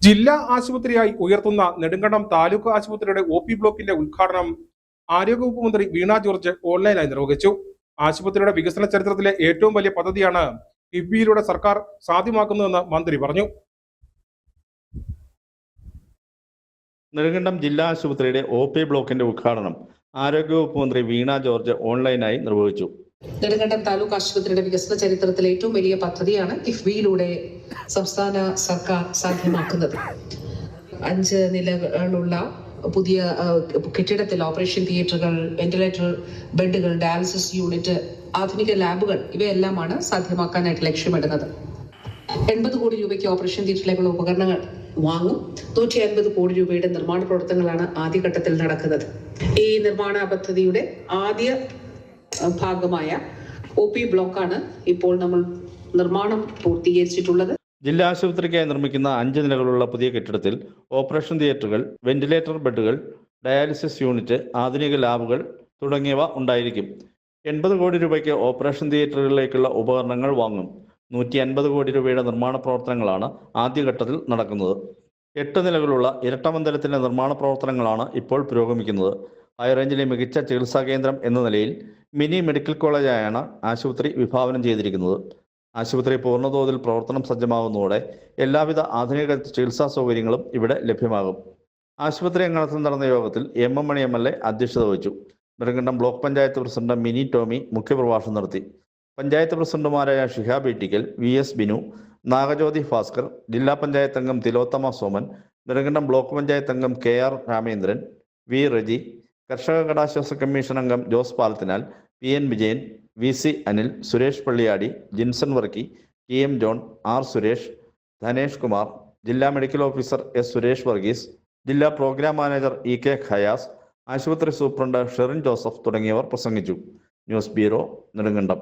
ജില്ലാ ആശുപത്രിയായി ഉയർത്തുന്ന നെടുങ്കണ്ടം താലൂക്ക് ആശുപത്രിയുടെ OP ബ്ലോക്കിന്റെ ഉദ്ഘാടനം ആരോഗ്യവകുപ്പ് മന്ത്രി വീണ ജോർജ് ഓൺലൈനായി നിർവഹിച്ചു. ആശുപത്രിയുടെ വികസന ചരിത്രത്തിലെ ഏറ്റവും വലിയ പദ്ധതിയാണ് കിഫ്ബിയിലൂടെ സർക്കാർ സാധ്യമാക്കുന്നതെന്ന് മന്ത്രി പറഞ്ഞു. നെടുങ്കണ്ടം ജില്ലാ ആശുപത്രിയുടെ OP ബ്ലോക്കിന്റെ ഉദ്ഘാടനം ആരോഗ്യവകുപ്പ് മന്ത്രി വീണ ജോർജ് ഓൺലൈനായി നിർവഹിച്ചു. നെടുങ്കണ്ടം താലൂക്ക് ആശുപത്രിയുടെ വികസന ചരിത്രത്തിലെ ഏറ്റവും വലിയ പദ്ധതിയാണ് കിഫ്ബിയിലൂടെ സംസ്ഥാന സർക്കാർ സാധ്യമാക്കുന്നത്. 5 നിലകളുള്ള പുതിയ കെട്ടിടത്തിൽ ഓപ്പറേഷൻ തിയേറ്ററുകൾ, വെന്റിലേറ്റർ ബെഡുകൾ, ഡയാലിസിസ് യൂണിറ്റ്, ആധുനിക ലാബുകൾ ഇവയെല്ലാമാണ് സാധ്യമാക്കാനായിട്ട് ലക്ഷ്യമിടുന്നത്. 80 കോടി രൂപയ്ക്ക് ഓപ്പറേഷൻ തിയേറ്ററിലേക്കുള്ള ഉപകരണങ്ങൾ വാങ്ങും. 150 കോടി രൂപയുടെ നിർമ്മാണ പ്രവർത്തനങ്ങളാണ് ആദ്യഘട്ടത്തിൽ നടക്കുന്നത്. ഈ നിർമ്മാണ പദ്ധതിയുടെ ആദ്യ ഭാഗമായ OP ബ്ലോക്കാണ് ഇപ്പോൾ നമ്മൾ നിർമ്മാണം പൂർത്തീകരിച്ചിട്ടുള്ളത്. ജില്ലാ ആശുപത്രിക്കായി നിർമ്മിക്കുന്ന 5 നിലകളുള്ള പുതിയ കെട്ടിടത്തിൽ ഓപ്പറേഷൻ തിയേറ്ററുകൾ, വെന്റിലേറ്റർ ബെഡുകൾ, ഡയാലിസിസ് യൂണിറ്റ്, ആധുനിക ലാബുകൾ തുടങ്ങിയവ ഉണ്ടായിരിക്കും. 80 കോടി രൂപയ്ക്ക് ഓപ്പറേഷൻ തിയേറ്ററുകളിലേക്കുള്ള ഉപകരണങ്ങൾ വാങ്ങും. 150 കോടി രൂപയുടെ നിർമ്മാണ പ്രവർത്തനങ്ങളാണ് ആദ്യഘട്ടത്തിൽ നടക്കുന്നത്. 8 നിലകളുള്ള ഇരട്ടമന്ദിരത്തിന്റെ നിർമ്മാണ പ്രവർത്തനങ്ങളാണ് ഇപ്പോൾ പുരോഗമിക്കുന്നത്. ഹൈറേഞ്ചിലെ മികച്ച ചികിത്സാ കേന്ദ്രം എന്ന നിലയിൽ മിനി മെഡിക്കൽ കോളേജായാണ് ആശുപത്രി വിഭാവനം ചെയ്തിരിക്കുന്നത്. ആശുപത്രി പൂർണ്ണതോതിൽ പ്രവർത്തനം സജ്ജമാകുന്നതോടെ എല്ലാവിധ ആധുനിക ചികിത്സാ സൗകര്യങ്ങളും ഇവിടെ ലഭ്യമാകും. ആശുപത്രി അങ്കണത്തിൽ നടന്ന യോഗത്തിൽ MM മണി MLA അധ്യക്ഷത വഹിച്ചു. നെടുങ്കണ്ടം ബ്ലോക്ക് പഞ്ചായത്ത് പ്രസിഡന്റ് മിനി ടോമി മുഖ്യപ്രഭാഷണം നടത്തി. പഞ്ചായത്ത് പ്രസിഡന്റുമാരായ ഷിഹാബ് ഇട്ടിക്കൽ, VS ബിനു, നാഗജ്യോതി ഭാസ്കർ, ജില്ലാ പഞ്ചായത്ത് അംഗം തിലോത്തമ സോമൻ, നെടുങ്കണ്ടം ബ്ലോക്ക് പഞ്ചായത്ത് അംഗം KR രാമേന്ദ്രൻ, V റജി, കർഷക കടാശ്വാസ കമ്മീഷൻ അംഗം Jose Palathinal, PN Vijayan, VC Anil, Suresh Palliyadi, Jinson Varkey, TM John, R Suresh, Dhanesh Kumar, ജില്ലാ medical officer S Suresh Varghese, ജില്ലാ പ്രോഗ്രാം മാനേജർ EK ഖയാസ്, ആശുപത്രി സൂപ്രണ്ട് ഷെറിൻ ജോസഫ് തുടങ്ങിയവർ പ്രസംഗിച്ചു. News bureau, Nedumkandam.